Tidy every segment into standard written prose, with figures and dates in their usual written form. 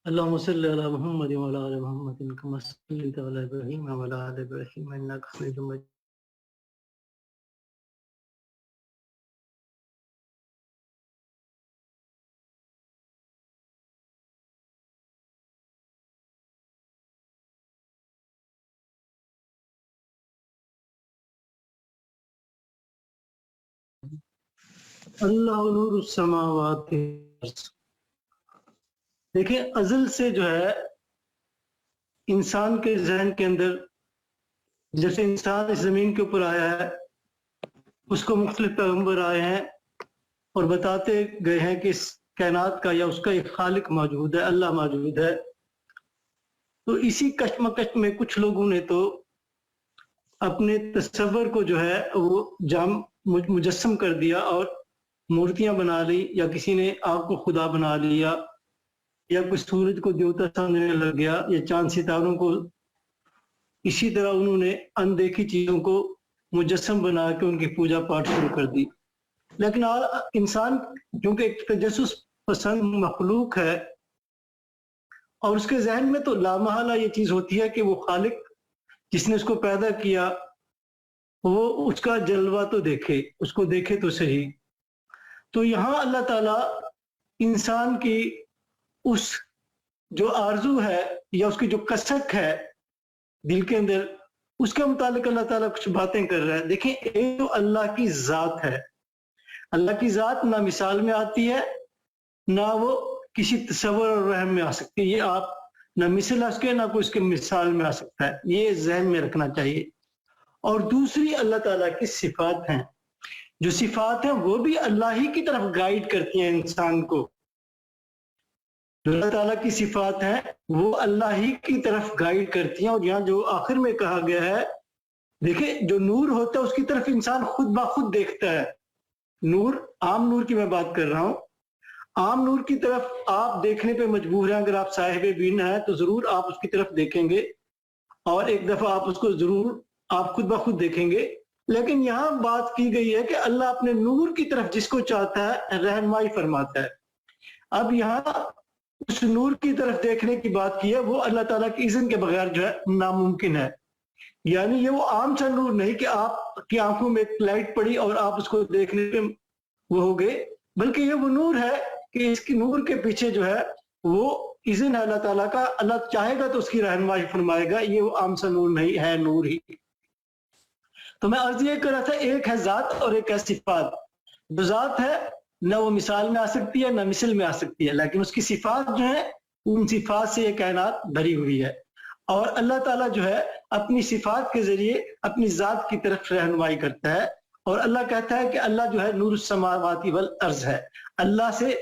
اللهم صل على محمد وعلى ال محمد كما صليت على ابراهيم وعلى ال ابراهيم انك حميد مجيد. اللہ نور السماوات. دیکھیں ازل سے جو ہے انسان کے ذہن کے اندر جیسے انسان اس زمین کے اوپر آیا ہے اس کو مختلف پیغمبر آئے ہیں اور بتاتے گئے ہیں کہ اس کائنات کا یا اس کا ایک خالق موجود ہے، اللہ موجود ہے. تو اسی کشمکش میں کچھ لوگوں نے تو اپنے تصور کو جو ہے وہ مجسم کر دیا اور مورتیاں بنا لی، یا کسی نے آگ کو خدا بنا لیا، یا کوئی سورج کو دیوتا سمجھنے لگ گیا، یا چاند ستاروں کو. اسی طرح انہوں نے اندیکھی چیزوں کو مجسم بنا کے ان کی پوجا پاٹ شروع کر دی. لیکن انسان کیونکہ ایک تجسس پسند مخلوق ہے اور اس کے ذہن میں تو لامحالہ یہ چیز ہوتی ہے کہ وہ خالق جس نے اس کو پیدا کیا وہ اس کا جلوہ تو دیکھے، اس کو دیکھے تو صحیح. تو یہاں اللہ تعالیٰ انسان کی اس جو آرزو ہے یا اس کی جو کسک ہے دل کے اندر، اس کے متعلق اللہ تعالیٰ کچھ باتیں کر رہا ہے. دیکھیں ایک تو اللہ کی ذات ہے. اللہ کی ذات نہ مثال میں آتی ہے نہ وہ کسی تصور اور رحم میں آ سکتی ہے. یہ آپ نہ مثل اس کے نہ کوئی اس کے مثال میں آ سکتا ہے، یہ ذہن میں رکھنا چاہیے. اور دوسری اللہ تعالیٰ کی صفات ہیں، جو صفات ہیں وہ بھی اللہ ہی کی طرف گائیڈ کرتی ہیں انسان کو. جو اللہ تعالیٰ کی صفات ہیں وہ اللہ ہی کی طرف گائیڈ کرتی ہیں. اور یہاں جو آخر میں کہا گیا ہے، دیکھیں جو نور ہوتا ہے اس کی طرف انسان خود بخود دیکھتا ہے. نور، عام نور کی میں بات کر رہا ہوں. عام نور کی طرف آپ دیکھنے پہ مجبور ہیں. اگر آپ صاحب بین ہیں تو ضرور آپ اس کی طرف دیکھیں گے اور ایک دفعہ آپ اس کو ضرور آپ خود بخود دیکھیں گے. لیکن یہاں بات کی گئی ہے کہ اللہ اپنے نور کی طرف جس کو چاہتا ہے رہنمائی فرماتا ہے. اب یہاں اس نور کی طرف دیکھنے کی بات کی ہے، وہ اللہ تعالیٰ کی اذن کے بغیر جو ہے ناممکن ہے. یعنی یہ وہ عام سا نور نہیں کہ آپ کی آنکھوں میں ایک لائٹ پڑی اور آپ اس کو دیکھنے پہ وہ ہو گئے، بلکہ یہ وہ نور ہے کہ اس کی نور کے پیچھے جو ہے وہ اذن ہے اللہ تعالیٰ کا. اللہ چاہے گا تو اس کی رہنمائی فرمائے گا. یہ وہ عام سا نور نہیں ہے، نور ہی. تو میں عرض یہ کر رہا تھا، ایک ہے ذات اور ایک ہے صفات. جو ذات ہے نہ وہ مثال میں آ سکتی ہے نہ مثل میں آ سکتی ہے، لیکن اس کی صفات جو ہیں ان صفات سے یہ کائنات بھری ہوئی ہے. اور اللہ تعالیٰ جو ہے اپنی صفات کے ذریعے اپنی ذات کی طرف رہنمائی کرتا ہے. اور اللہ کہتا ہے کہ اللہ جو ہے نور السماوات والارض ہے. اللہ سے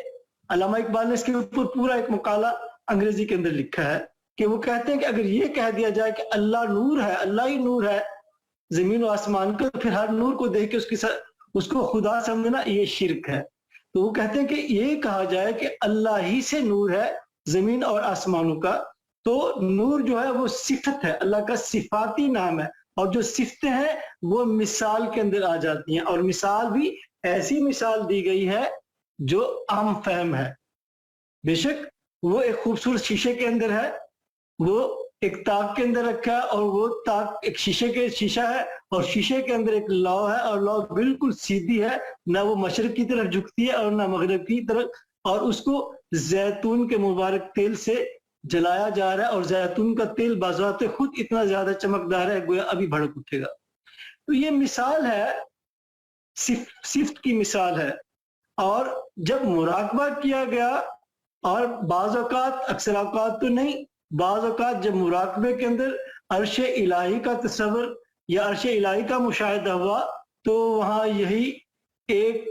علامہ اقبال نے اس کے اوپر پورا ایک مقالہ انگریزی کے اندر لکھا ہے کہ وہ کہتے ہیں کہ اگر یہ کہہ دیا جائے کہ اللہ نور ہے، اللہ ہی نور ہے زمین و آسمان کا، پھر ہر نور کو دیکھ کے اس کو خدا سمجھنا یہ شرک ہے. تو وہ کہتے ہیں کہ یہ کہا جائے کہ اللہ ہی سے نور ہے زمین اور آسمانوں کا، تو نور جو ہے وہ صفت ہے، اللہ کا صفاتی نام ہے. اور جو صفتیں ہیں وہ مثال کے اندر آ جاتی ہیں، اور مثال بھی ایسی مثال دی گئی ہے جو عام فہم ہے. بے شک وہ ایک خوبصورت شیشے کے اندر ہے، وہ ایک تاک کے اندر رکھا ہے، اور وہ تاک ایک شیشہ ہے، اور شیشے کے اندر ایک لو ہے، اور لو بالکل سیدھی ہے، نہ وہ مشرق کی طرف جھکتی ہے اور نہ مغرب کی طرف. اور اس کو زیتون کے مبارک تیل سے جلایا جا رہا ہے، اور زیتون کا تیل بذات خود اتنا زیادہ چمکدار ہے گویا ابھی بھڑک اٹھے گا. تو یہ مثال ہے، صفت کی مثال ہے. اور جب مراقبہ کیا گیا، اور بعض اوقات اکثر اوقات تو نہیں، بعض اوقات جب مراقبے کے اندر عرش الہی کا تصور یا عرش الہی کا مشاہدہ ہوا تو وہاں یہی ایک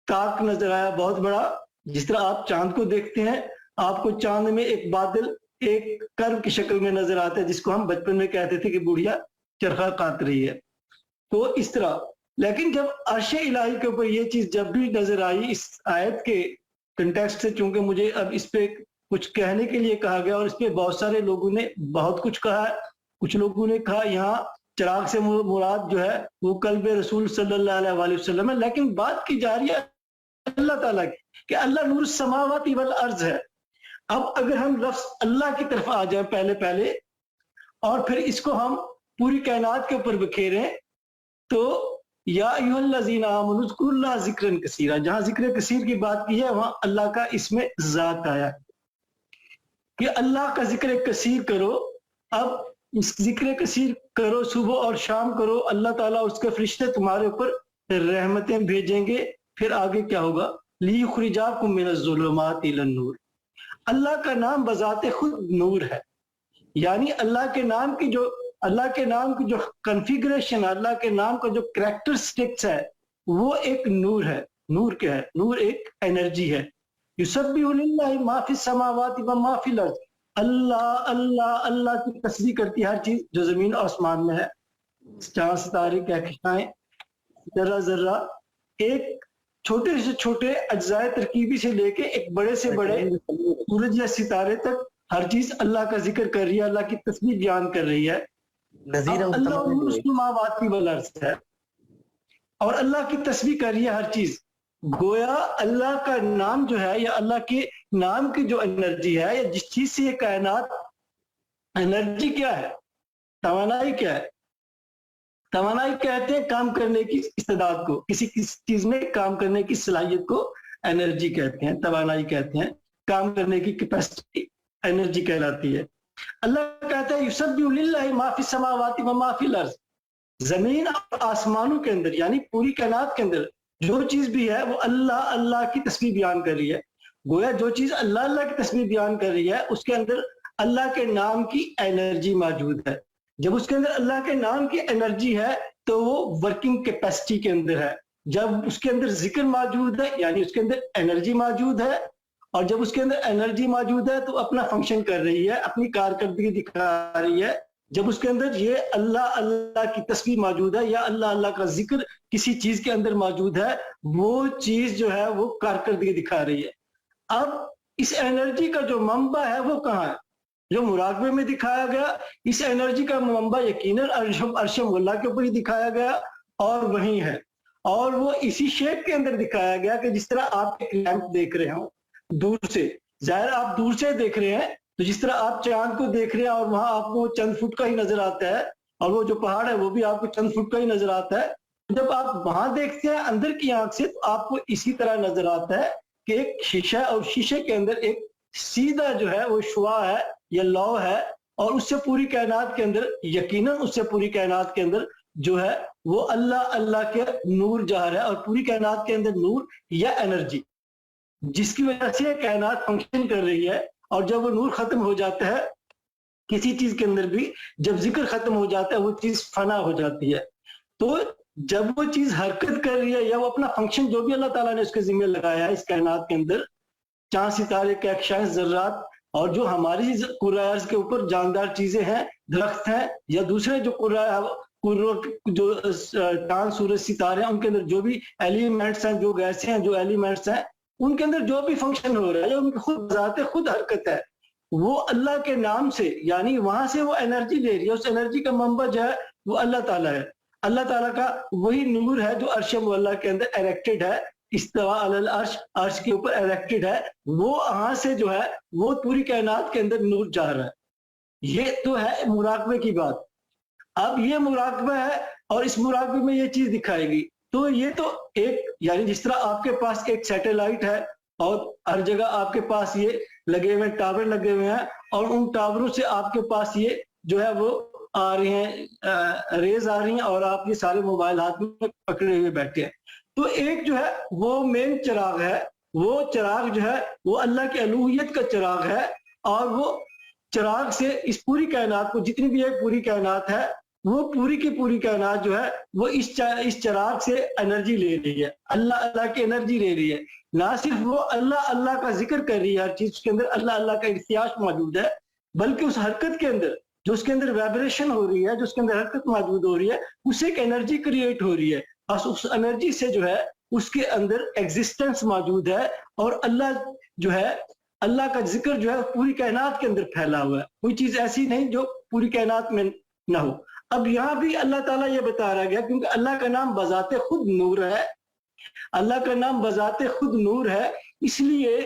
تاک نظر آیا بہت بڑا. جس طرح آپ چاند کو دیکھتے ہیں، آپ کو چاند میں ایک بادل ایک کرب کی شکل میں نظر آتا ہے، جس کو ہم بچپن میں کہتے تھے کہ بڑھیا چرخہ کاٹ رہی ہے. تو اس طرح، لیکن جب عرش الہی کے اوپر یہ چیز جب بھی نظر آئی اس آیت کے کنٹیکسٹ سے، چونکہ مجھے اب اس پہ کچھ کہنے کے لیے کہا گیا اور اس پہ بہت سارے لوگوں نے بہت کچھ کہا ہے. کچھ لوگوں نے کہا یہاں چراغ سے مراد جو ہے وہ قلب رسول صلی اللہ علیہ وسلم ہے، لیکن بات کی جا رہی ہے اللہ تعالیٰ کی کہ اللہ نور السماوات والارض ہے. اب اگر ہم لفظ اللہ کی طرف آ جائیں پہلے اور پھر اس کو ہم پوری کائنات کے اوپر بکھیریں تو یا ایھا الذین آمنوا اذکروا اللہ ذکرا کثیرا، جہاں ذکر کثیر کی بات کی ہے وہاں اللہ کا اس میں ذات آیا کہ اللہ کا ذکر کثیر کرو. اب اس ذکر کثیر کرو، صبح اور شام کرو، اللہ تعالیٰ اس کے فرشتے تمہارے اوپر رحمتیں بھیجیں گے. پھر آگے کیا ہوگا؟ لیخرجاکم من الظلمات الی النور. اللہ کا نام بذات خود نور ہے، یعنی اللہ کے نام کی جو کنفیگریشن، اللہ کے نام کا جو کریکٹرسٹکس ہے وہ ایک نور ہے. نور کیا ہے؟ نور ایک انرجی ہے. یسبح للہ ما فی السماوات و ما فی الارض. اللہ اللہ اللہ کی تسبیح کرتی ہے ہر چیز جو زمین اور آسمان میں ہے. چاند ستارے کہکشائیں ذرہ ذرہ، ایک چھوٹے سے چھوٹے اجزاء ترکیبی سے لے کے ایک بڑے سے بڑے سورج یا ستارے تک ہر چیز اللہ کا ذکر کر رہی ہے، اللہ کی تسبیح بیان کر رہی ہے. اللہ السماوات والارض ہے اور اللہ کی تسبیح کر رہی ہے ہر چیز. گویا اللہ کا نام جو ہے یا اللہ کے نام کی جو انرجی ہے یا جس چیز سے یہ کائنات، انرجی کیا ہے؟ توانائی کیا ہے؟ توانائی کہتے ہیں کام کرنے کی استعداد کو، کسی چیز میں کام کرنے کی صلاحیت کو انرجی کہتے ہیں، توانائی کہتے ہیں. کام کرنے کی کیپیسٹی انرجی کہلاتی ہے. اللہ کہتا ہے یسبح للہ ما فی السماوات و ما فی الارض. زمین اور آسمانوں کے اندر یعنی پوری کائنات کے اندر جو چیز بھی ہے وہ اللہ اللہ کی تسبیح بیان کر رہی ہے. گویا جو چیز اللہ اللہ کی تسبیح بیان کر رہی ہے اس کے اندر اللہ کے نام کی انرجی موجود ہے. جب اس کے اندر اللہ کے نام کی انرجی ہے تو وہ ورکنگ کیپیسٹی کے اندر ہے. جب اس کے اندر ذکر موجود ہے یعنی اس کے اندر انرجی موجود ہے، اور جب اس کے اندر انرجی موجود ہے تو اپنا فنکشن کر رہی ہے، اپنی کارکردگی دکھا رہی ہے. جب اس کے اندر یہ اللہ اللہ کی تسبیح موجود ہے یا اللہ اللہ کا ذکر کسی چیز کے اندر موجود ہے، وہ چیز جو ہے وہ کارکردگی دکھا رہی ہے. اب اس انرجی کا جو منبع ہے وہ کہاں ہے؟ جو مراقبے میں دکھایا گیا اس انرجی کا منبع یقیناً عرش اللہ کے اوپر ہی دکھایا گیا اور وہیں ہے. اور وہ اسی شیپ کے اندر دکھایا گیا کہ جس طرح آپ ایک لیمپ دیکھ رہے ہوں دور سے. ظاہر آپ دور سے دیکھ رہے ہیں تو جس طرح آپ چاند کو دیکھ رہے ہیں اور وہاں آپ کو چند فٹ کا ہی نظر آتا ہے اور وہ جو پہاڑ ہے وہ بھی آپ کو چند فٹ کا ہی نظر آتا ہے. جب آپ وہاں دیکھتے ہیں اندر کی آنکھ سے تو آپ کو اسی طرح نظر آتا ہے کہ ایک شیشہ اور شیشے کے اندر ایک سیدھا جو ہے وہ شعاع ہے یا لو ہے، اور اس سے پوری کائنات کے اندر یقیناً اس سے پوری کائنات کے اندر جو ہے وہ اللہ اللہ کے نور ظاہر ہے. اور پوری کائنات کے اندر نور یا انرجی جس کی وجہ سے کائنات فنکشن کر رہی ہے. اور جب وہ نور ختم ہو جاتا ہے کسی چیز کے اندر بھی، جب ذکر ختم ہو جاتا ہے وہ چیز فنا ہو جاتی ہے. تو جب وہ چیز حرکت کر رہی ہے یا وہ اپنا فنکشن جو بھی اللہ تعالیٰ نے اس کے ذمہ لگایا ہے اس کائنات کے اندر، چاند ستارے کہکشائیں ذرات اور جو ہماری کرۂ ارض کے اوپر جاندار چیزیں ہیں، درخت ہیں یا دوسرے جو جو چاند سورج ستارے ہیں ان کے اندر جو بھی ایلیمنٹس ہیں، جو گیسیں ہیں، جو ایلیمنٹس ہیں، ان کے اندر جو بھی فنکشن ہو رہا ہے ان کی خود ذات خود حرکت ہے، وہ اللہ کے نام سے یعنی وہاں سے وہ انرجی لے رہی ہے. اس انرجی کا منبع جو ہے وہ اللہ تعالیٰ ہے. اللہ تعالیٰ کا وہی نور ہے جو عرش اللہ کے اندر ایریکٹڈ ہے، استوا علی العرش، عرش کے اوپر ایریکٹڈ ہے. وہ وہاں سے جو ہے وہ پوری کائنات کے اندر نور جا رہا ہے. یہ تو ہے مراقبے کی بات. اب یہ مراقبہ ہے اور اس مراقبے میں یہ چیز دکھائے گی. تو یہ تو ایک یعنی جس طرح آپ کے پاس ایک سیٹلائٹ ہے اور ہر جگہ آپ کے پاس یہ لگے ہوئے ٹاور لگے ہوئے ہیں اور ان ٹاوروں سے آپ کے پاس یہ جو ہے وہ آ رہی ہیں ریز آ رہی ہیں اور آپ یہ سارے موبائل ہاتھ میں پکڑے ہوئے بیٹھے ہیں. تو ایک جو ہے وہ مین چراغ ہے، وہ چراغ جو ہے وہ اللہ کی الوہیت کا چراغ ہے، اور وہ چراغ سے اس پوری کائنات کو جتنی بھی ایک پوری کائنات ہے وہ پوری کی پوری کائنات جو ہے وہ اس چراغ سے انرجی لے رہی ہے، اللہ اللہ کی انرجی لے رہی ہے. نہ صرف وہ اللہ اللہ کا ذکر کر رہی ہے، ہر چیز کے اندر اللہ اللہ کا ارتعاش موجود ہے، بلکہ اس حرکت کے اندر جو اس کے اندر وائبریشن ہو رہی ہے، جو اس کے اندر حرکت موجود ہو رہی ہے، اس سے ایک انرجی کریٹ ہو رہی ہے اور اس انرجی سے جو ہے اس کے اندر ایگزسٹنس موجود ہے. اور اللہ جو ہے اللہ کا ذکر جو ہے پوری کائنات کے اندر پھیلا ہوا ہے. کوئی چیز ایسی نہیں جو پوری کائنات میں نہ ہو. اب یہاں بھی اللہ تعالیٰ یہ بتا رہا گیا کیونکہ اللہ کا نام بذات خود نور ہے، اللہ کا نام بذات خود نور ہے، اس لیے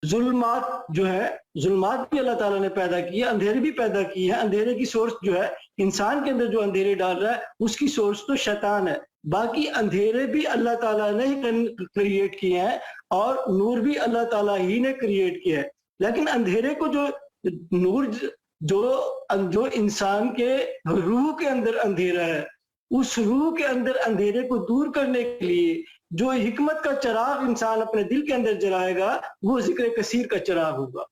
ظلمات جو ہے، ظلمات بھی اللہ تعالیٰ نے پیدا کی ہے، اندھیرے بھی پیدا کی ہے. اندھیرے کی سورس جو ہے انسان کے اندر جو اندھیرے ڈال رہا ہے اس کی سورس تو شیطان ہے. باقی اندھیرے بھی اللہ تعالیٰ نے ہی کریٹ کیے ہیں اور نور بھی اللہ تعالیٰ ہی نے کریٹ کیا ہے. لیکن اندھیرے کو جو نور جو انسان کے روح کے اندر اندھیرا ہے، اس روح کے اندر اندھیرے کو دور کرنے کے لیے جو حکمت کا چراغ انسان اپنے دل کے اندر جلائے گا وہ ذکر کثیر کا چراغ ہوگا.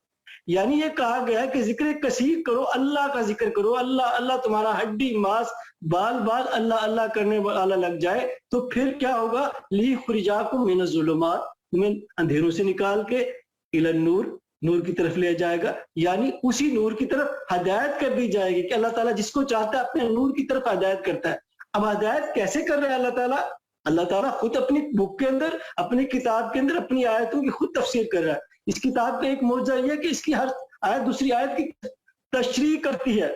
یعنی یہ کہا گیا ہے کہ ذکر کثیر کرو، اللہ کا ذکر کرو، اللہ اللہ، تمہارا ہڈی ماس بال بال اللہ اللہ کرنے والا لگ جائے تو پھر کیا ہوگا؟ لیخرجاکم من الظلمات، تمہیں اندھیروں سے نکال کے الی النور، نور کی طرف لے جائے گا. یعنی اسی نور کی طرف ہدایت کر دی جائے گی کہ اللہ تعالیٰ جس کو چاہتا ہے اپنے نور کی طرف ہدایت کرتا ہے. اب ہدایت کیسے کر رہے ہیں اللہ تعالیٰ؟ اللہ تعالیٰ خود اپنی بک کے اندر، اپنی کتاب کے اندر اپنی آیتوں کی خود تفسیر کر رہا ہے. اس کتاب کا ایک معجزہ یہ ہے کہ اس کی ہر آیت دوسری آیت کی تشریح کرتی ہے.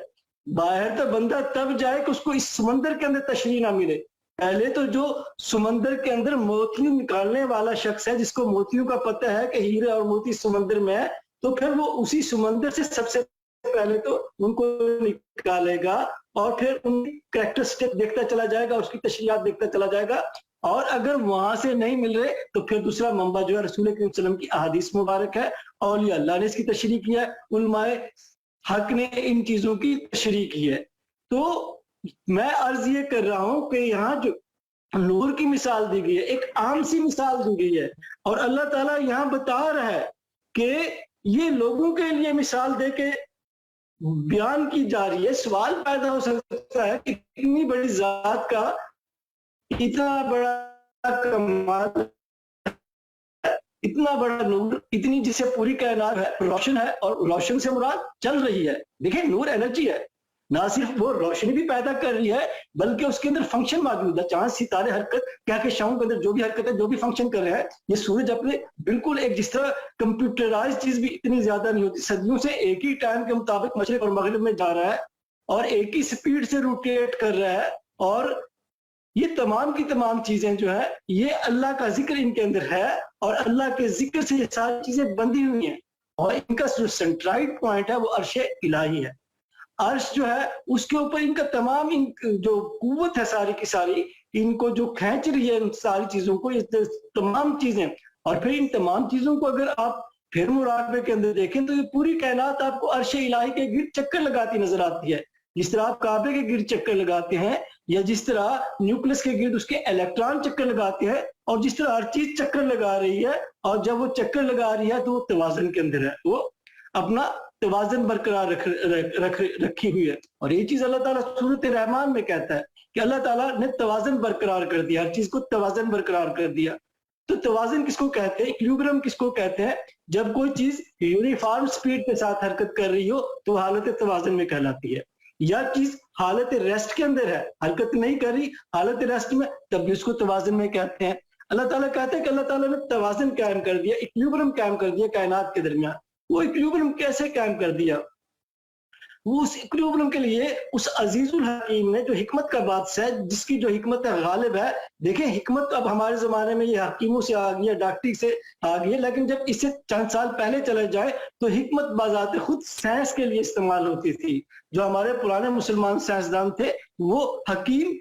باہر تو بندہ تب جائے کہ اس کو اس سمندر کے اندر تشریح نہ ملے. پہلے تو جو سمندر کے اندر موتیوں نکالنے والا شخص ہے، جس کو موتیوں کا پتہ ہے کہ ہیرے اور موتی سمندر میں ہے، تو پھر وہ اسی سمندر سے سب سے پہلے تو ان کو نکالے گا اور پھر ان کی کریکٹرسٹک دیکھتا چلا جائے گا، اس کی تشریحات دیکھتا چلا جائے گا. اور اگر وہاں سے نہیں مل رہے تو پھر دوسرا منبع جو ہے رسول کریم صلی اللہ علیہ وسلم کی احادیث مبارک ہے. اولیاء اللہ نے اس کی تشریح کیا ہے، علماء حق نے ان چیزوں کی تشریح کی ہے. تو میں عرض یہ کر رہا ہوں کہ یہاں جو نور کی مثال دی گئی ہے، ایک عام سی مثال دی گئی ہے، اور اللہ تعالیٰ یہاں بتا رہا ہے کہ یہ لوگوں کے لیے مثال دے کے بیان کی جا رہی ہے. سوال پیدا ہو سکتا ہے کہ اتنی بڑی ذات کا اتنا بڑا کمال، اتنا بڑا نور، اتنی جسے پوری کائنات ہے روشن ہے، اور روشن سے مراد چل رہی ہے. دیکھیں نور انرجی ہے، نہ صرف وہ روشنی بھی پیدا کر رہی ہے بلکہ اس کے اندر فنکشن موجود ہے. چاند ستارے حرکت کیا کہ شاؤں کے اندر جو بھی حرکت ہے، جو بھی فنکشن کر رہے ہیں، یہ سورج اپنے بالکل ایک جس طرح کمپیوٹرائز چیز بھی اتنی زیادہ نہیں ہوتی، صدیوں سے ایک ہی ٹائم کے مطابق مشرق اور مغرب میں جا رہا ہے اور ایک ہی سپیڈ سے روٹیٹ کر رہا ہے. اور یہ تمام کی تمام چیزیں جو ہے یہ اللہ کا ذکر ان کے اندر ہے، اور اللہ کے ذکر سے یہ ساری چیزیں بندھی ہوئی ہیں. اور ان کا جو سینٹرائڈ پوائنٹ ہے وہ عرش الہی ہے. عرش جو ہے اس کے اوپر ان کا تمام ان جو قوت ہے ساری کی ساری، ان کو جو کھینچ رہی ہے ان ساری چیزوں کو، یہ تمام چیزیں. اور پھر ان تمام چیزوں کو اگر آپ پھر مراقبے کے اندر دیکھیں تو یہ پوری کائنات آپ کو عرش الہی کے گرد چکر لگاتی نظر آتی ہے. جس طرح آپ کعبے کے گرد چکر لگاتے ہیں، یا جس طرح نیوکلس کے گرد اس کے الیکٹران چکر لگاتے ہیں، اور جس طرح ہر چیز چکر لگا رہی ہے، اور جب وہ چکر لگا رہی ہے تو وہ توازن کے اندر ہے، وہ اپنا توازن برقرار رکھی ہوئی ہے. اور یہ چیز اللہ تعالیٰ سورۃ رحمان میں کہتا ہے کہ اللہ تعالیٰ نے توازن برقرار کر دیا، ہر چیز کو توازن برقرار کر دیا. تو توازن کس کو کہتے ہیں؟ ایکولیبرم کس کو کہتے ہیں؟ جب کوئی چیز یونیفارم سپیڈ کے ساتھ حرکت کر رہی ہو تو حالت توازن میں کہلاتی ہے. یا چیز حالت ریسٹ کے اندر ہے، حرکت نہیں کر رہی، حالت ریسٹ میں، تب بھی اس کو توازن میں کہتے ہیں. اللہ تعالیٰ کہتے ہیں کہ اللہ تعالیٰ نے توازن قائم کر دیا، ایکولیبرم قائم کر دیا کائنات کے درمیان. وہ ایکولیبرم کیسے قائم کر دیا؟ وہ اس ایکولیبرم کے لیے اس عزیز الحکیم نے جو حکمت کا بادشاہ ہے، جس کی جو حکمت ہے غالب ہے. دیکھیں حکمت اب ہمارے زمانے میں یہ حکیموں سے آ گئی ہے، ڈاکٹری سے آ گئی ہے، لیکن جب اس سے چند سال پہلے چلے جائے تو حکمت بذات خود سائنس کے لیے استعمال ہوتی تھی. جو ہمارے پرانے مسلمان سائنسدان تھے وہ حکیم،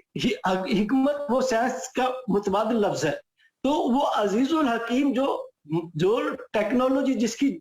حکمت وہ سائنس کا متبادل لفظ ہے. تو وہ عزیز الحکیم جو ٹیکنالوجی جس کی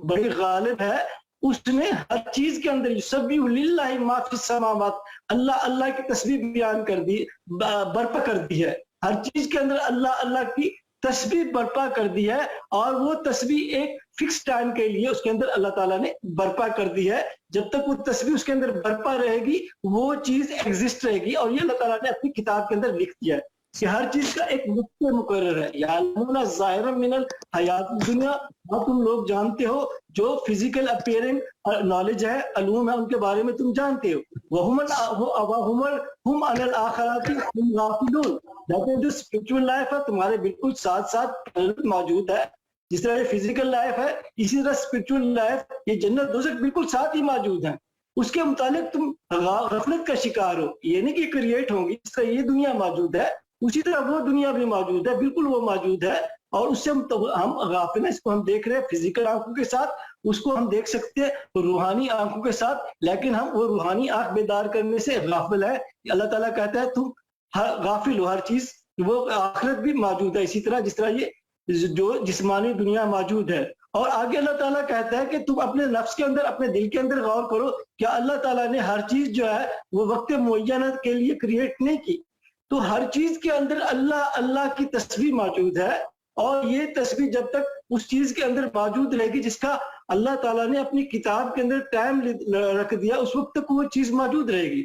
بڑی غالب ہے، اس نے ہر چیز کے اندر یسبح للہ ما فی السماوات، اللہ اللہ کی تسبیح بیان کر دی، برپا کر دی ہے. ہر چیز کے اندر اللہ اللہ کی تسبیح برپا کر دی ہے، اور وہ تسبیح ایک فکس ٹائم کے لیے اس کے اندر اللہ تعالیٰ نے برپا کر دی ہے. جب تک وہ تسبیح اس کے اندر برپا رہے گی وہ چیز ایگزسٹ رہے گی. اور یہ اللہ تعالیٰ نے اپنی کتاب کے اندر لکھ دیا ہے کہ ہر چیز کا ایک وقت مقرر ہے. یعلمون ظاہرا من الحیات الدنیا، اور تم لوگ جانتے ہو جو فزیکل اپیئرنگ نالج ہے، علوم ہے، ان کے بارے میں تم جانتے ہو. ہم عن الآخرات ہم غافلون، لیکن جو اسپرچول لائف ہے تمہارے بالکل ساتھ ساتھ موجود ہے. جس طرح یہ فزیکل لائف ہے اسی طرح اسپرچول لائف، یہ جنت دوزخ بالکل ساتھ ہی موجود ہیں. اس کے متعلق تم غفلت کا شکار ہو. یہ نہیں کہ کریٹ ہوں گی، جس طرح یہ دنیا موجود ہے اسی طرح وہ دنیا بھی موجود ہے، بالکل وہ موجود ہے. اور اس سے ہم غافل ہیں، اس کو ہم دیکھ رہے ہیں فزیکل آنکھوں کے ساتھ، اس کو ہم دیکھ سکتے ہیں روحانی آنکھوں کے ساتھ، لیکن ہم وہ روحانی آنکھ بیدار کرنے سے غافل ہے۔ اللہ تعالیٰ کہتا ہے تم غافل ہو ہر چیز، وہ آخرت بھی موجود ہے اسی طرح جس طرح یہ جو جسمانی دنیا موجود ہے۔ اور آگے اللہ تعالیٰ کہتا ہے کہ تم اپنے نفس کے اندر، اپنے دل کے اندر غور کرو، کیا اللہ تعالیٰ نے ہر چیز جو ہے وہ وقت معینہ کے لیے کریٹ نہیں کی؟ تو ہر چیز کے اندر اللہ اللہ کی تصویر موجود ہے، اور یہ تصویر جب تک اس چیز کے اندر موجود رہے گی جس کا اللہ تعالیٰ نے اپنی کتاب کے اندر ٹائم رکھ دیا، اس وقت تک وہ چیز موجود رہے گی۔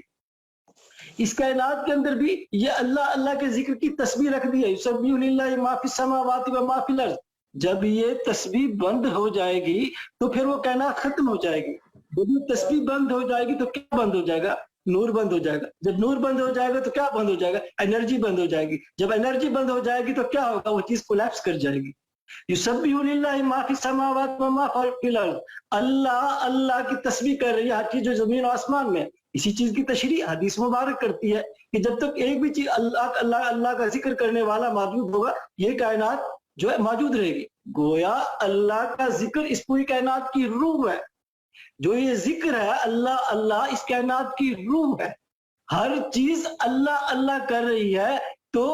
اس کائنات کے اندر بھی یہ اللہ اللہ کے ذکر کی تسبیح رکھ دی ہے، یسبح للہ ما فی السماوات و ما فی الارض۔ جب یہ تسبیح بند ہو جائے گی تو پھر وہ کائنات ختم ہو جائے گی۔ جب یہ تسبیح بند ہو جائے گی تو کیا بند ہو جائے گا؟ نور بند ہو جائے گا۔ جب نور بند ہو جائے گا تو کیا بند ہو جائے گا؟ انرجی بند ہو جائے گی۔ جب انرجی بند ہو جائے گی تو کیا ہوگا؟ وہ چیز کولیپس کر جائے گی۔ یسبح للہ ما فی السماوات و ما فی الارض۔ اللہ اللہ کی تسبیح کر رہی ہے ہر چیز جو زمین و آسمان میں۔ اسی چیز کی تشریح حدیث مبارک کرتی ہے کہ جب تک ایک بھی چیز اللہ اللہ اللہ کا ذکر کرنے والا موجود ہوگا، یہ کائنات جو ہے موجود رہے گی۔ گویا اللہ کا ذکر اس پوری کائنات کی روح ہے۔ جو یہ ذکر ہے اللہ اللہ، اس کائنات کی روح ہے۔ ہر چیز اللہ اللہ کر رہی ہے تو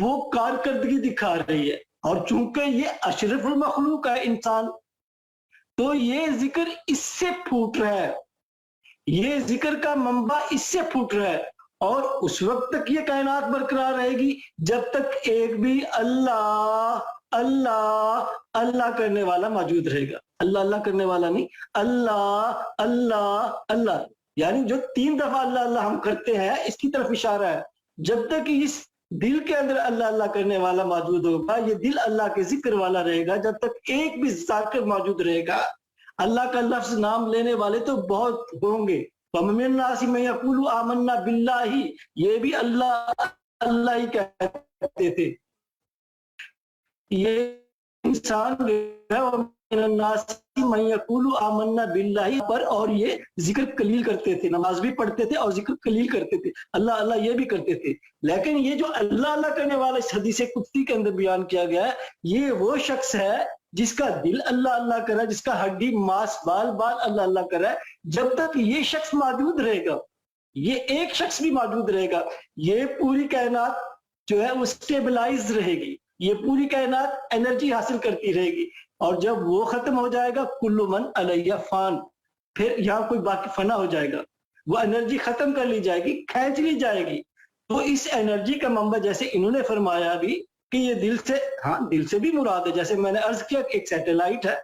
وہ کارکردگی دکھا رہی ہے، اور چونکہ یہ اشرف المخلوق ہے انسان، تو یہ ذکر اس سے پھوٹ رہا ہے، یہ ذکر کا منبع اس سے پھوٹ رہا ہے، اور اس وقت تک یہ کائنات برقرار رہے گی جب تک ایک بھی اللہ اللہ اللہ کرنے والا موجود رہے گا۔ اللہ اللہ کرنے والا نہیں، اللہ اللہ اللہ، یعنی جو 3 دفعہ اللہ اللہ ہم کرتے ہیں اس کی طرف اشارہ ہے۔ جب تک اس دل کے اندر اللہ اللہ کرنے والا موجود ہوگا، یہ دل اللہ کے ذکر والا رہے گا، جب تک ایک بھی ذاکر موجود رہے گا۔ اللہ کا لفظ نام لینے والے تو بہت ہوں گے، وَمِنَ النَّاسِ مَن يَقُولُ آمَنَّا بِاللَّهِ، یہ بھی اللہ اللہ ہی کہتے تھے۔ یہ انسان جو ہے وَمِنَ النَّاسِ مَن يَقُولُ آمَنَّا بِاللَّهِ پر، اور یہ ذکر قلیل کرتے تھے، نماز بھی پڑھتے تھے اور ذکر قلیل کرتے تھے، اللہ اللہ یہ بھی کرتے تھے۔ لیکن یہ جو اللہ اللہ کرنے والا اس حدیث قدسی کے اندر بیان کیا گیا ہے، یہ وہ شخص ہے جس کا دل اللہ اللہ کر رہا ہے، جس کا ہڈی ماس بال بال اللہ اللہ کر رہا ہے۔ جب تک یہ شخص موجود رہے گا، یہ ایک شخص بھی موجود رہے گا، یہ پوری کائنات جو ہے وہ سٹیبلائز رہے گی، یہ پوری کائنات انرجی حاصل کرتی رہے گی۔ اور جب وہ ختم ہو جائے گا، کل من علیہ فان، پھر یہاں کوئی باقی فنا ہو جائے گا، وہ انرجی ختم کر لی جائے گی، کھینچ لی جائے گی۔ تو اس انرجی کا منبع جیسے انہوں نے فرمایا بھی کہ یہ دل سے، ہاں دل سے بھی مراد ہے، جیسے میں نے عرض کیا کہ ایک سیٹلائٹ ہے،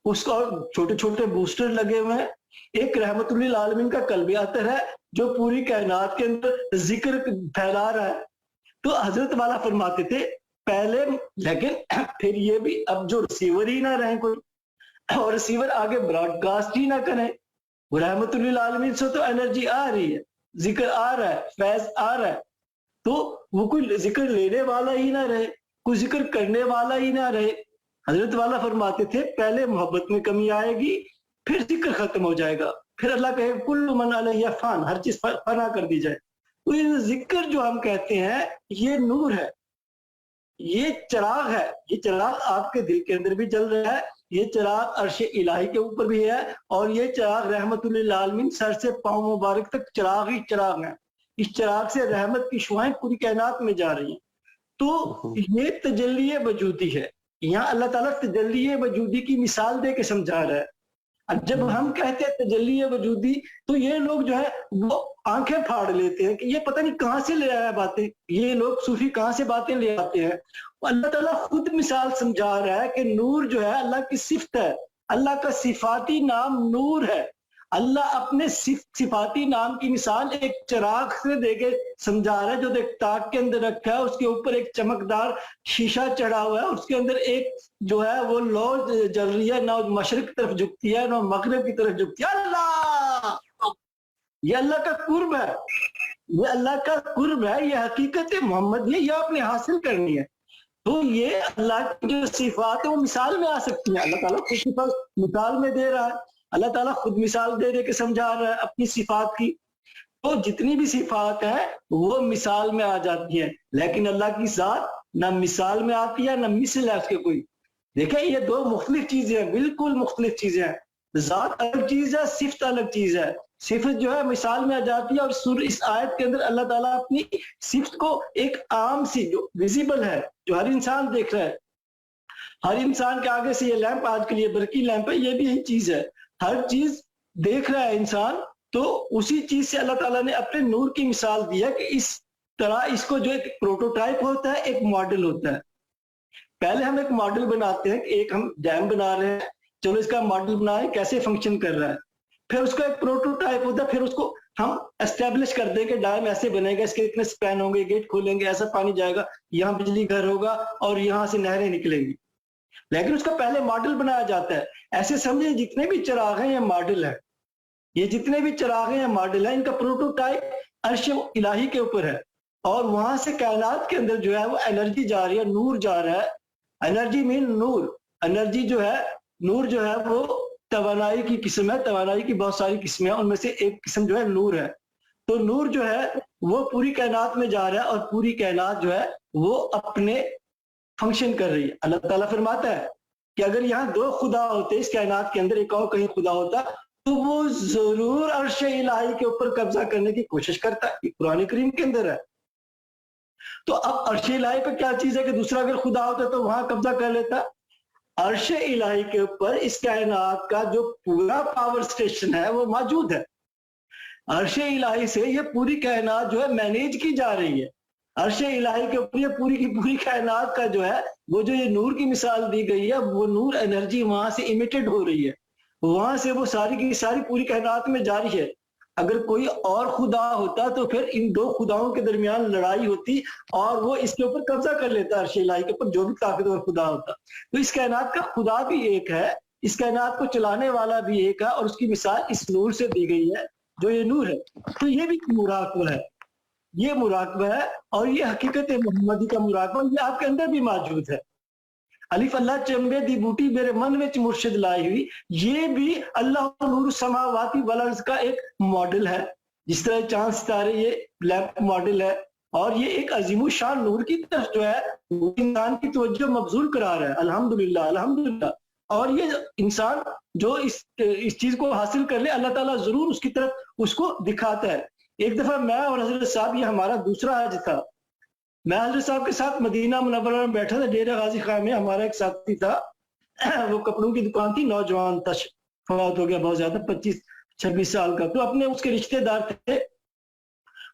اس کو چھوٹے چھوٹے بوسٹر لگے ہوئے ہیں، ایک رحمت للعالمین کا قلب اطہر ہے جو پوری کائنات کے اندر ذکر پھیلا رہا ہے۔ تو حضرت والا فرماتے تھے پہلے، لیکن پھر یہ بھی اب جو ریسیور ہی نہ رہیں کوئی، اور ریسیور آگے براڈ کاسٹ ہی نہ کریں، رحمت للعالمین سے تو انرجی آ رہی ہے، ذکر آ رہا ہے، فیض آ رہا ہے، تو وہ کوئی ذکر لینے والا ہی نہ رہے، کوئی ذکر کرنے والا ہی نہ رہے۔ حضرت والا فرماتے تھے پہلے محبت میں کمی آئے گی، پھر ذکر ختم ہو جائے گا، پھر اللہ کہے کل من علیہ فان، ہر چیز فنا کر دی جائے۔ تو یہ ذکر جو ہم کہتے ہیں یہ نور ہے، یہ چراغ ہے، یہ چراغ آپ کے دل کے اندر بھی جل رہا ہے، یہ چراغ عرش الہی کے اوپر بھی ہے، اور یہ چراغ رحمت للعالمین سر سے پاؤں مبارک تک چراغ ہی چراغ ہے۔ اس چراغ سے رحمت کی شعائیں پوری کائنات میں جا رہی ہیں۔ تو یہ تجلی وجودی ہے، یہاں اللہ تعالیٰ تجلی وجودی کی مثال دے کے سمجھا رہا ہے۔ اب جب ہم کہتے ہیں تجلی وجودی تو یہ لوگ جو ہے وہ آنکھیں پھاڑ لیتے ہیں کہ یہ پتہ نہیں کہاں سے لے آیا باتیں، یہ لوگ صوفی کہاں سے باتیں لے آتے ہیں۔ اللہ تعالیٰ خود مثال سمجھا رہا ہے کہ نور جو ہے اللہ کی صفت ہے، اللہ کا صفاتی نام نور ہے۔ اللہ اپنے صفاتی نام کی مثال ایک چراغ سے دے کے سمجھا رہا ہے جو ایک تاک کے اندر رکھا ہے، اس کے اوپر ایک چمکدار شیشہ چڑھا ہوا ہے، اس کے اندر ایک جو ہے وہ لو جل رہی ہے، نہ مشرق کی طرف جھکتی ہے نہ مغرب کی طرف جھکتی ہے۔ اللہ، یہ اللہ کا قرب ہے، یہ اللہ کا قرب ہے، یہ حقیقت محمد یہ آپ نے حاصل کرنی ہے۔ تو یہ اللہ کی جو صفات ہے وہ مثال میں آ سکتی ہیں، اللہ تعالیٰ خود صفات مثال میں دے رہا ہے، اللہ تعالیٰ خود مثال دے دے کے سمجھا رہا ہے اپنی صفات کی۔ تو جتنی بھی صفات ہیں وہ مثال میں آ جاتی ہیں، لیکن اللہ کی ذات نہ مثال میں آتی ہے نہ مثل ہے اس کے کوئی. دیکھیں یہ دو مختلف چیزیں ہیں, بالکل مختلف چیزیں ہیں. ذات الگ چیز ہے, صفت الگ چیز ہے. صفت جو ہے مثال میں آ جاتی ہے, اور اس آیت کے اندر اللہ تعالیٰ اپنی صفت کو ایک عام سی جو ویزیبل ہے, جو ہر انسان دیکھ رہا ہے, ہر انسان کے آگے سے یہ لیمپ آج کے لیے برقی لیمپ ہے, یہ بھی یہی چیز ہے, ہر چیز دیکھ رہا ہے انسان. تو اسی چیز سے اللہ تعالیٰ نے اپنے نور کی مثال دی ہے کہ اس طرح اس کو جو ایک پروٹوٹائپ ہوتا ہے, ایک ماڈل ہوتا ہے. پہلے ہم ایک ماڈل بناتے ہیں کہ ایک ہم ڈیم بنا رہے ہیں, چلو اس کا ماڈل بنائیں کیسے فنکشن کر رہا ہے. پھر اس کا ایک پروٹوٹائپ ہوتا ہے, پھر اس کو ہم اسٹیبلش کر دیں کہ ڈیم ایسے بنے گا, اس کے اتنے سپین ہوں گے, گیٹ کھولیں گے, ایسا پانی جائے گا, یہاں بجلی گھر ہوگا اور یہاں سے نہریں نکلیں گی. لیکن اس کا پہلے ماڈل بنایا جاتا ہے. ایسے سمجھیں جتنے بھی چراغ ہیں یہ ماڈل ہے, یہ جتنے بھی چراغ ہیں یہ ماڈل ہے, ان کا پروٹوٹائپ عرش الہی کے اوپر ہے, اور وہاں سے کائنات کے اندر جو ہے وہ انرجی جا رہی ہے, نور جا رہا ہے. انرجی مین نور, انرجی جو ہے, نور جو ہے وہ توانائی کی قسم ہے, توانائی کی بہت ساری قسمیں ہیں, ان میں سے ایک قسم جو ہے نور ہے. تو نور جو ہے وہ پوری کائنات میں جا رہا ہے, اور پوری کائنات جو ہے وہ اپنے فنکشن کر رہی ہے. اللہ تعالیٰ فرماتا ہے کہ اگر یہاں دو خدا ہوتے اس کائنات کے اندر, ایک اور کہیں خدا ہوتا, تو وہ ضرور عرش الہی کے اوپر قبضہ کرنے کی کوشش کرتا ہے. یہ قرآن کریم کے اندر ہے. تو اب عرش الہی پہ کیا چیز ہے کہ دوسرا اگر خدا ہوتا تو وہاں قبضہ کر لیتا. عرش الہی کے اوپر اس کائنات کا جو پورا پاور سٹیشن ہے وہ موجود ہے. عرش الہی سے یہ پوری کائنات جو ہے مینیج کی جا رہی ہے. عرش الہی کے اوپر یہ پوری کی پوری کائنات کا جو ہے وہ جو یہ نور کی مثال دی گئی ہے, وہ نور انرجی وہاں سے امیٹڈ ہو رہی ہے, وہاں سے وہ ساری کی ساری پوری کائنات میں جاری ہے. اگر کوئی اور خدا ہوتا تو پھر ان دو خداؤں کے درمیان لڑائی ہوتی, اور وہ اس کے اوپر قبضہ کر لیتا عرش الہی کے اوپر, جو بھی طاقتور خدا ہوتا. تو اس کائنات کا خدا بھی ایک ہے, اس کائنات کو چلانے والا بھی ایک ہے, اور اس کی مثال اس نور سے دی گئی ہے جو یہ نور ہے. تو یہ بھی مراقبہ ہے, یہ مراقبہ ہے, اور یہ حقیقت محمدی کا مراقبہ یہ آپ کے اندر بھی موجود ہے. الف اللہ چمبے دی بوٹی میرے من وچ مرشد لائی ہوئی, یہ بھی اللہ نور السماواتی والارض کا ایک ماڈل ہے. جس طرح چاند ستارے یہ لیمپ ماڈل ہے, اور یہ ایک عظیم الشان نور کی طرف جو ہے وہ انسان کی توجہ مبذول کرا رہا ہے. الحمدللہ الحمدللہ. اور یہ انسان جو اس چیز کو حاصل کر لے, اللہ تعالیٰ ضرور اس کی طرف اس کو دکھاتا ہے. ایک دفعہ میں اور حضرت صاحب, یہ ہمارا دوسرا حج تھا, میں حضرت صاحب کے ساتھ مدینہ منورہ میں بیٹھا تھا, ڈیرہ غازی خان میں. ہمارا ایک ساتھی تھا, وہ کپڑوں کی دکان تھی, نوجوان تھا, فوت ہو گیا بہت زیادہ, 25-26 سال کا. تو اپنے اس کے رشتہ دار تھے,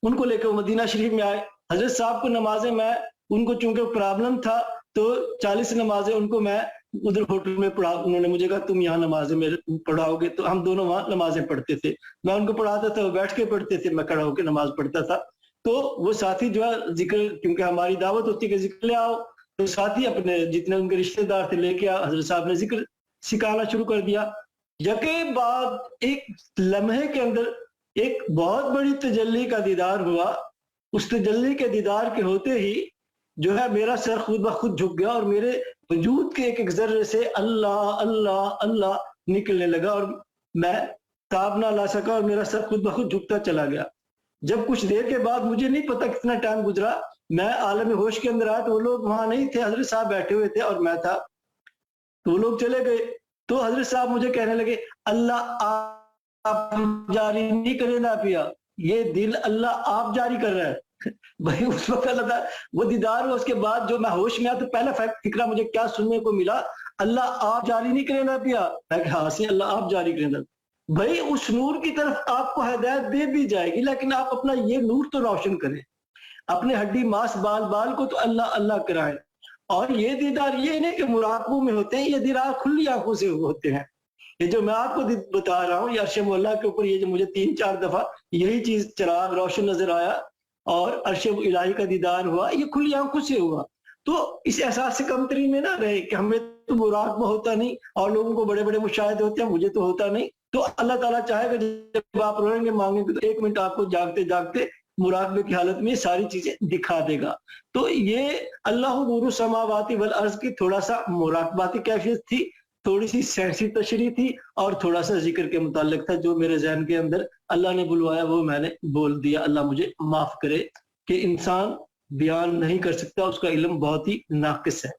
ان کو لے کے وہ مدینہ شریف میں آئے. حضرت صاحب کو نمازیں, میں ان کو چونکہ پرابلم تھا تو 40 نمازیں ان کو میں ادھر ہوٹل میں پڑھا. انہوں نے مجھے کہا تم یہاں نمازیں میرے پڑھاؤ گے, تو ہم دونوں وہاں نمازیں پڑھتے تھے. میں ان کو پڑھاتا تھا, وہ بیٹھ کے پڑھتے تھے, میں کھڑا ہو کے نماز پڑھتا تھا. تو وہ ساتھی جو ہے ذکر, کیونکہ ہماری دعوت ہوتی ہے کہ ذکر لے آؤ, تو ساتھی اپنے جتنے ان کے رشتہ دار تھے لے کے آ. حضرت صاحب نے ذکر سکھانا شروع کر دیا. یکے بعد ایک لمحے کے اندر ایک بہت بڑی تجلی کا دیدار ہوا. اس تجلی کے دیدار کے ہوتے ہی جو ہے میرا سر خود بخود جھک گیا, اور میرے وجود کے ایک ایک ذرے سے اللہ اللہ اللہ نکلنے لگا, اور میں تاب نہ لا سکا, اور میرا سر خود بخود جھکتا چلا گیا. جب کچھ دیر کے بعد, مجھے نہیں پتا کتنا ٹائم گزرا, میں عالم ہوش کے اندر آیا تو وہ لوگ وہاں نہیں تھے, حضرت صاحب بیٹھے ہوئے تھے اور میں تھا. تو وہ لوگ چلے گئے, تو حضرت صاحب مجھے کہنے لگے اللہ آپ جاری نہیں کرے نہ پیا, یہ دل اللہ آپ جاری کر رہا ہے. بھائی اس وقت اللہ تعالیٰ وہ دیدار ہوا, اس کے بعد جو میں ہوش میں آیا تو پہلا فکرہ مجھے کیا سننے کو ملا, اللہ آپ جاری نہیں کرے نہ پیا. میں کہ ہاں سے اللہ آپ جاری کرے نہ. بھائی اس نور کی طرف آپ کو ہدایت دے دی جائے گی, لیکن آپ اپنا یہ نور تو روشن کریں, اپنے ہڈی ماس بال کو تو اللہ اللہ کرائیں. اور یہ دیدار یہ نہیں کہ مراقبوں میں ہوتے ہیں, یہ دیدار کھلی آنکھوں سے ہوتے ہیں. یہ جو میں آپ کو بتا رہا ہوں, یہ عرش مولا کے اوپر یہ جو مجھے 3-4 دفعہ یہی چیز چراغ روشن نظر آیا اور عرش الہی کا دیدار ہوا, یہ کھلی آنکھوں سے ہوا. تو اس احساس سے کمتری میں نہ رہے کہ ہمیں تو مراقبہ ہوتا نہیں, اور لوگوں کو بڑے بڑے مشاہدے ہوتے ہیں, مجھے تو ہوتا نہیں. تو اللہ تعالیٰ چاہے گا جب آپ روئیں گے مانگیں گے تو 1 منٹ آپ کو جاگتے جاگتے مراقبے کی حالت میں ساری چیزیں دکھا دے گا. تو یہ اللہ نور السماواتی والارض کی تھوڑا سا مراقباتی کیفیت تھی, تھوڑی سی سینسی تشریح تھی, اور تھوڑا سا ذکر کے متعلق تھا. جو میرے ذہن کے اندر اللہ نے بلوایا وہ میں نے بول دیا. اللہ مجھے معاف کرے کہ انسان بیان نہیں کر سکتا، اس کا علم بہت ہی ناقص ہے.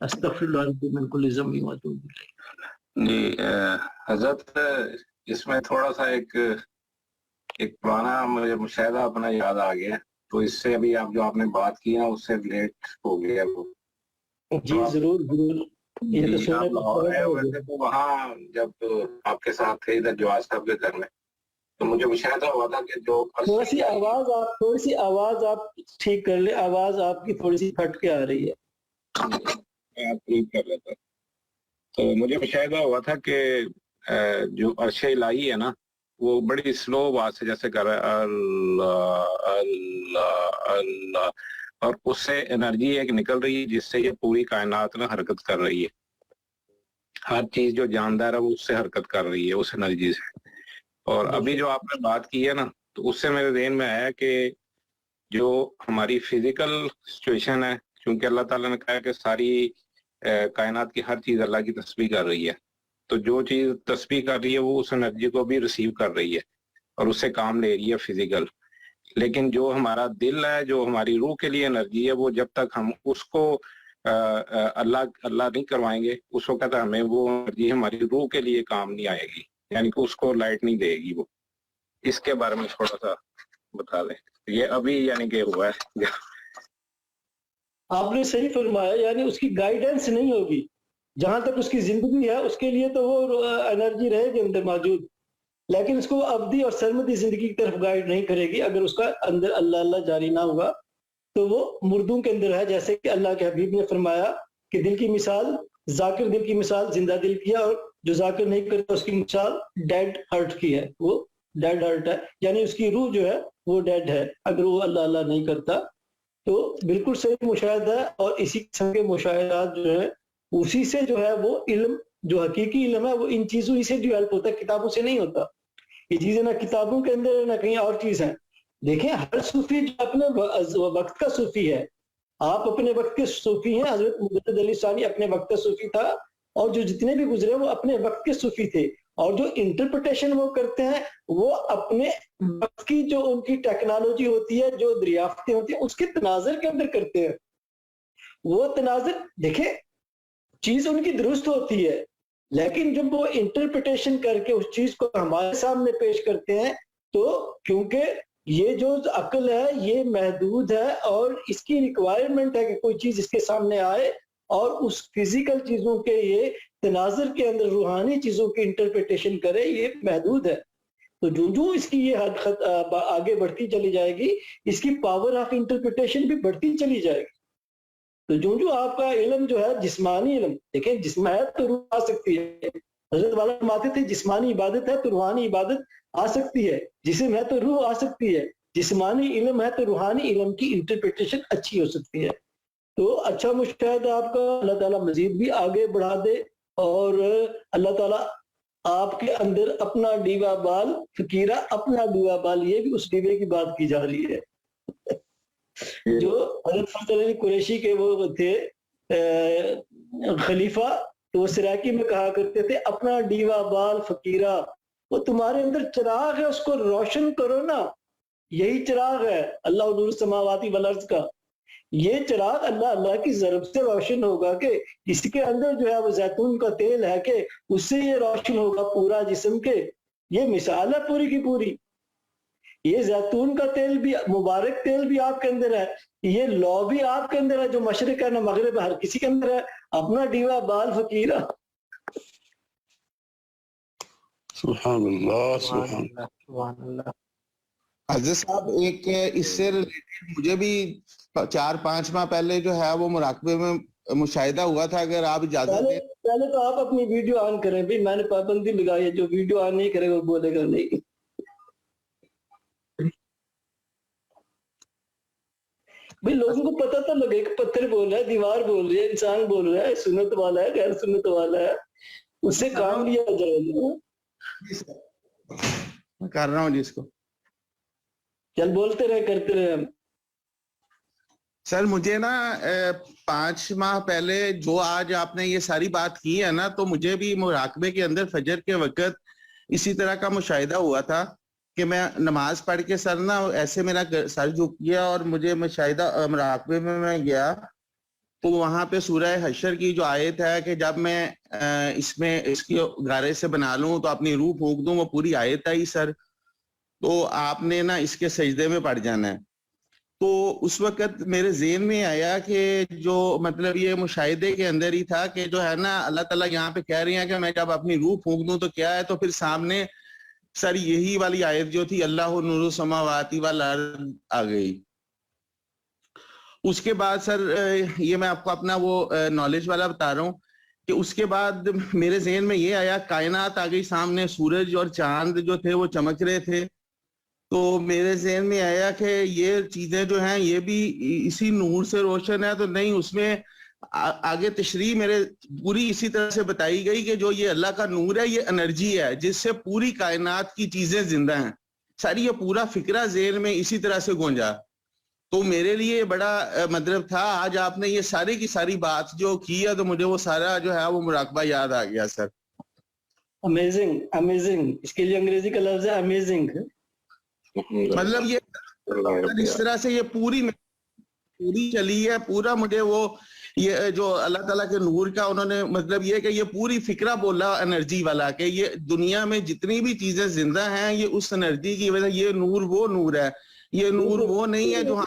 استغفراللہ ربی من کل ذنب و اتوب الیہ. جی حضرت اس میں تھوڑا سا ایک پرانا مجھے مشاہدہ اپنا یاد آ گیا، تو اس سے ابھی آپ جو آپ نے بات کی نا اس سے ریلیٹ ہو گیا وہ. جی ضرور ضرور. یہ تو سونے آپ لاہور آئے ہوئے تھے تو وہاں جب آپ کے ساتھ تھے ادھر جواز صاحب کے گھر میں، تو مجھے مشاہدہ ہوا تھا کہ جو تھوڑی سی آواز آپ ٹھیک کر لیں، آواز آپ کی تھوڑی سی پھٹ کے آ رہی ہے. آپ ٹھیک کر لیتا. تو مجھے مشاہدہ ہوا تھا کہ جو عرش الہی ہے نا وہ بڑی سلو آواز سے جیسے کر رہا ہے اللہ اللہ اللہ، اور اس سے انرجی ایک نکل رہی ہے جس سے یہ پوری کائنات میں حرکت کر رہی ہے. ہر چیز جو جاندار ہے وہ اس سے حرکت کر رہی ہے اس انرجی سے. اور ابھی جو آپ نے بات کی ہے نا تو اس سے میرے ذہن میں آیا کہ جو ہماری فزیکل سچویشن ہے، چونکہ اللہ تعالیٰ نے کہا کہ ساری کائنات کی ہر چیز اللہ کی تسبیح کر رہی ہے، تو جو چیز تسبیح کر رہی ہے وہ اس انرجی کو بھی ریسیو کر رہی ہے اور اس سے کام لے رہی ہے فزیکل. لیکن جو ہمارا دل ہے، جو ہماری روح کے لیے انرجی ہے، وہ جب تک ہم اس کو اللہ نہیں کروائیں گے اس وقت ہمیں وہ انرجی ہماری روح کے لیے کام نہیں آئے گی، یعنی کہ اس کو لائٹ نہیں دے گی. وہ اس کے بارے میں تھوڑا سا بتا دیں. یہ ابھی یعنی کہ ہوا ہے. آپ نے صحیح فرمایا، یعنی اس کی گائیڈنس نہیں ہوگی. جہاں تک اس کی زندگی ہے اس کے لیے تو وہ انرجی رہے گی اندر موجود، لیکن اس کو ابدی اور سرمدی زندگی کی طرف گائیڈ نہیں کرے گی. اگر اس کا اندر اللہ اللہ جاری نہ ہوگا تو وہ مردوں کے اندر ہے. جیسے کہ اللہ کے حبیب نے فرمایا کہ دل کی مثال، ذاکر دل کی مثال زندہ دل کی ہے، اور جو ذاکر نہیں کرتا اس کی مثال ڈیڈ ہارٹ کی ہے. وہ ڈیڈ ہارٹ ہے، یعنی اس کی روح جو ہے وہ ڈیڈ ہے اگر وہ اللہ اللہ نہیں کرتا. تو بالکل صحیح مشاہدہ ہے، اور اسی قسم کے مشاہدات جو ہے اسی سے جو ہے وہ علم، جو حقیقی علم ہے وہ ان چیزوں ہی سے ڈیولپ ہوتا ہے، کتابوں سے نہیں ہوتا. یہ چیزیں نہ کتابوں کے اندر ہے نہ کہیں اور چیز ہیں. دیکھیں ہر صوفی جو اپنے وقت کا صوفی ہے، آپ اپنے وقت کے صوفی ہیں. حضرت مجدد علی ثانی اپنے وقت کا صوفی تھا، اور جو جتنے بھی گزرے وہ اپنے وقت کے صوفی تھے. اور جو انٹرپریٹیشن وہ کرتے ہیں وہ اپنے وقت کی جو ان کی ٹیکنالوجی ہوتی ہے، جو دریافتیں ہوتی ہیں، اس کے تناظر کے اندر کرتے ہیں. وہ تناظر دیکھیں چیز ان کی درست ہوتی ہے، لیکن جب وہ انٹرپریٹیشن کر کے اس چیز کو ہمارے سامنے پیش کرتے ہیں تو کیونکہ یہ جو عقل ہے یہ محدود ہے، اور اس کی ریکوائرمنٹ ہے کہ کوئی چیز اس کے سامنے آئے اور اس فزیکل چیزوں کے یہ تناظر کے اندر روحانی چیزوں کی انٹرپریٹیشن کرے، یہ محدود ہے. تو جو اس کی یہ حد آگے بڑھتی چلی جائے گی، اس کی پاور آف انٹرپریٹیشن بھی بڑھتی چلی جائے گی. تو جو آپ کا علم جو ہے جسمانی علم، دیکھیں جسم ہے تو روح آ سکتی ہے. حضرت والا فرماتے تھے جسمانی عبادت ہے تو روحانی عبادت آ سکتی ہے، جسم ہے تو روح آ سکتی ہے، جسمانی علم ہے تو روحانی علم کی انٹرپریٹیشن اچھی ہو سکتی ہے. تو اچھا مشاہدہ آپ کا، اللہ تعالیٰ مزید بھی آگے بڑھا دے، اور اللہ تعالیٰ آپ کے اندر اپنا ڈیوا بال فقیرہ، اپنا ڈیوا بال، یہ بھی اس ڈیوے کی بات کی جا رہی ہے. جو حضرت فضل علی قریشی کے وہ تھے خلیفہ، تو وہ سراکی میں کہا کرتے تھے اپنا ڈیوا بال فقیرہ. وہ تمہارے اندر چراغ ہے، اس کو روشن کرو نا. یہی چراغ ہے اللہ نور السماوات والارض کا. یہ چراغ اللہ اللہ کی ضرب سے روشن ہوگا کہ اس کے اندر جو ہے وہ زیتون کا تیل ہے کہ اس سے یہ روشن ہوگا پورا جسم کے. یہ مثال ہے پوری کی پوری. یہ زیتون کا تیل بھی، مبارک تیل بھی آپ کے اندر ہے، یہ لو بھی آپ کے اندر ہے، جو مشرق ہے نہ مغرب ہے، ہر کسی کے اندر ہے. اپنا ڈیوا بال فقیرہ. سبحان اللہ سبحان اللہ. حضرت صاحب ایک اس سے ریلیٹڈ مجھے بھی 4-5 ماہ پہلے جو ہے وہ مراقبے میں مشاہدہ ہوا تھا. اگر آپ اجازت دیں پہلے تو آپ اپنی ویڈیو آن کریں بھی، میں نے پابندی لگائی ہے جو ویڈیو آن نہیں کرے وہ بولے گا نہیں. بھئی لوگوں کو پتہ تو لگے کہ پتھر بول رہا ہے، دیوار بول رہی ہے، انسان بول رہا ہے، سنت والا ہے غیر سنت والا ہے، اس سے کام لیا جائے گا. میں کر رہا ہوں جس کو چل بولتے رہے کرتے رہے. ہم سر مجھے نا 5 ماہ پہلے جو آج آپ نے یہ ساری بات کی ہے نا، تو مجھے بھی مراقبے کے اندر فجر کے وقت اسی طرح کا مشاہدہ ہوا تھا کہ میں نماز پڑھ کے سر نا ایسے میرا سر جھک گیا اور مجھے مشاہدہ مراقبے میں گیا تو وہاں پہ سورہ حشر کی جو آیت ہے کہ جب میں اس کی گارے سے بنا لوں تو اپنی روح پھونک دوں، وہ پوری آیت آئی سر، تو آپ نے نا اس کے سجدے میں پڑ جانا ہے۔ تو اس وقت میرے ذہن میں آیا کہ جو مطلب یہ مشاہدے کے اندر ہی تھا کہ جو ہے نا اللہ تعالیٰ یہاں پہ کہہ رہی ہیں کہ میں جب اپنی روح پھونک دوں تو کیا ہے، تو پھر سامنے سر یہی والی آیت جو تھی اللہ نور السماوات والارض آ گئی۔ اس کے بعد سر یہ میں آپ کو اپنا وہ نالج والا بتا رہا ہوں کہ اس کے بعد میرے ذہن میں یہ آیا، کائنات آ گئی سامنے، سورج اور چاند جو تھے وہ چمک رہے تھے، تو میرے ذہن میں آیا کہ یہ چیزیں جو ہیں یہ بھی اسی نور سے روشن ہے، تو نہیں اس میں آگے تشریح میرے پوری اسی طرح سے بتائی گئی کہ جو یہ اللہ کا نور ہے یہ انرجی ہے جس سے پوری کائنات کی چیزیں زندہ ہیں۔ سر یہ پورا فکرہ ذہن میں اسی طرح سے گونجا، تو میرے لیے بڑا مطلب تھا آج آپ نے یہ ساری کی ساری بات جو کی ہے تو مجھے وہ سارا جو ہے وہ مراقبہ یاد آ گیا سر۔ امیزنگ امیزنگ، اس کے لیے انگریزی کا لفظ ہے امیزنگ۔ مطلب یہ اس طرح سے یہ پوری چلی ہے، پورا مجھے وہ یہ جو اللہ تعالیٰ کے نور کا انہوں نے مطلب یہ کہ یہ پوری فکرہ بولا انرجی والا کہ یہ دنیا میں جتنی بھی چیزیں زندہ ہیں یہ اس انرجی کی وجہ، یہ نور وہ نور ہے، یہ نور وہ نہیں ہے جو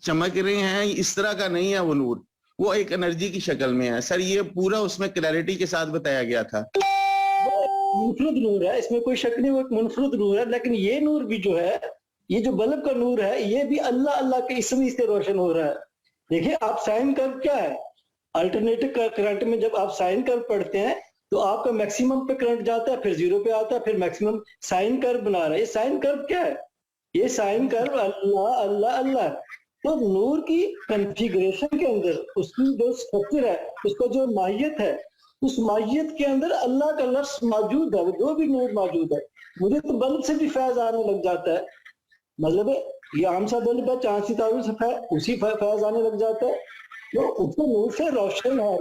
چمک رہے ہیں، اس طرح کا نہیں ہے وہ نور، وہ ایک انرجی کی شکل میں ہے۔ سر یہ پورا اس میں کلیئرٹی کے ساتھ بتایا گیا تھا۔ منفرد نور ہے، اس میں کوئی شک نہیں، وہ ایک منفرد نور ہے، لیکن یہ نور بھی جو ہے، یہ جو بلب کا نور ہے، یہ بھی اللہ کے اسم سے روشن ہو رہا ہے۔ دیکھیں آپ سائن کرو کیا ہے، الٹرنیٹو کرنٹ میں جب آپ سائن کرو پڑھتے ہیں تو آپ کا میکسیمم پہ کرنٹ جاتا ہے، پھر زیرو پہ آتا ہے، پھر میکسیمم سائن کرو بنا رہا ہے۔ یہ سائن کرو کیا ہے، یہ سائن کرو اللہ اللہ اللہ۔ تو نور کی کنفیگریشن کے اندر اس کی جو سٹرکچر ہے، اس کا جو ماہیت ہے، اس ماہیت کے اندر اللہ کا لفظ موجود ہے، جو بھی نور موجود ہے۔ مجھے تو بلب سے بھی فیض آنے لگ جاتا ہے، مطلب یہ عام سا بلب ہے، چاند ستاروں سے اسی فیض آنے لگ جاتا ہے، تو اس میں نور سے روشن ہے،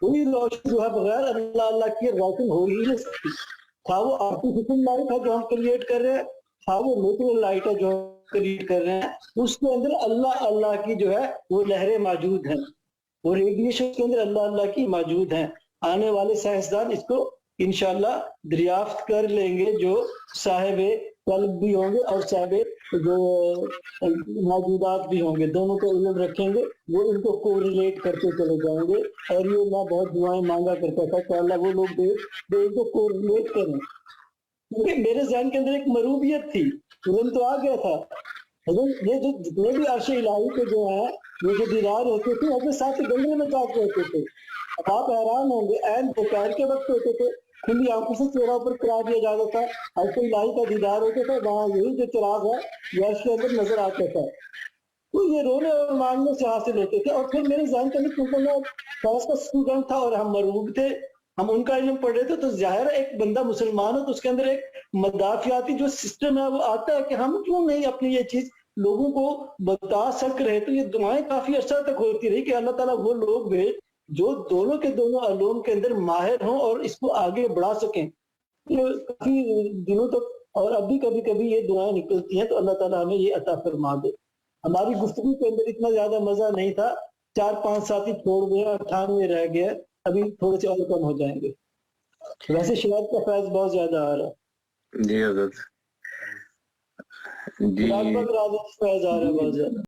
کوئی روشن جو ہے بغیر اللہ اللہ کی روشن ہو ہی نہیں سکتی۔ تھا وہ آرٹیفیشل لائٹ ہے جو ہم کریٹ کر رہے ہیں، تھا وہ نیچرل لائٹ ہے جو ہم کریٹ کر رہے ہیں، اس کے اندر اللہ اللہ کی جو ہے وہ لہریں موجود ہیں، وہ ریڈیشن کے اندر اللہ اللہ کی موجود ہیں۔ آنے والے سائنسدان اس کو انشاءاللہ دریافت کر لیں گے، جو صاحب قلب بھی ہوں گے اور صاحب جو موجودات بھی ہوں گے، دونوں کو علم رکھیں گے، وہ ان کو کوریلیٹ کرتے چلے جائیں گے۔ اور یہ میں بہت دعائیں مانگا کرتا تھا کہ اللہ وہ لوگ ان کو کوریلیٹ کریں، کیونکہ میرے ذہن کے اندر ایک مروبیت تھی، علم تو آ گیا تھا۔ یہ جو جتنے بھی عرش الہی کے جو ہیں یہ جو دیدار ہوتے تھے اپنے ساتھ گلے میں کاٹ ہوتے تھے، اب آپ حیران ہوں گے، عین دوپہر کے وقت ہوتے تھے، کھلی آنکھوں سے چہرہ پر کرا دیا جاتا تھا، عرش الہی کا دیدار ہوتا تھا، وہاں یہی جو چراغ ہے یہ عرش کے اندر نظر آتا تھا، تو یہ رونے اور مانگنے سے حاصل ہوتے تھے۔ اور پھر میرے ذہن کے اندر کیونکہ میں سائنس کا اسٹوڈنٹ تھا اور ہم مرغوب تھے، ہم ان کا علم پڑھ رہے تھے، تو ظاہر ہے ایک بندہ مسلمان ہے تو اس کے اندر ایک مدافعاتی جو سسٹم ہے وہ آتا ہے کہ ہم کیوں نہیں اپنی یہ چیز لوگوں کو بتا سک رہے۔ تو یہ دعائیں کافی عرصہ تک ہوتی رہی کہ اللہ تعالیٰ وہ لوگ بھیج جو دونوں کے دونوں علوم کے اندر ماہر ہوں اور اس کو آگے بڑھا سکیں۔ کافی دنوں تک اور اب بھی کبھی کبھی یہ دعائیں نکلتی ہیں، تو اللہ تعالیٰ ہمیں یہ عطا فرما دے۔ ہماری گفتگو کے اندر اتنا زیادہ مزہ نہیں تھا، 4-5 ساتھی چھوڑ گئے، 98 رہ گئے، ابھی تھوڑے سے اور کم ہو جائیں گے۔ ویسے شاید کا فیض بہت زیادہ آ رہا ہے، جی حضرت جی فیض آ رہا ہے بہت زیادہ۔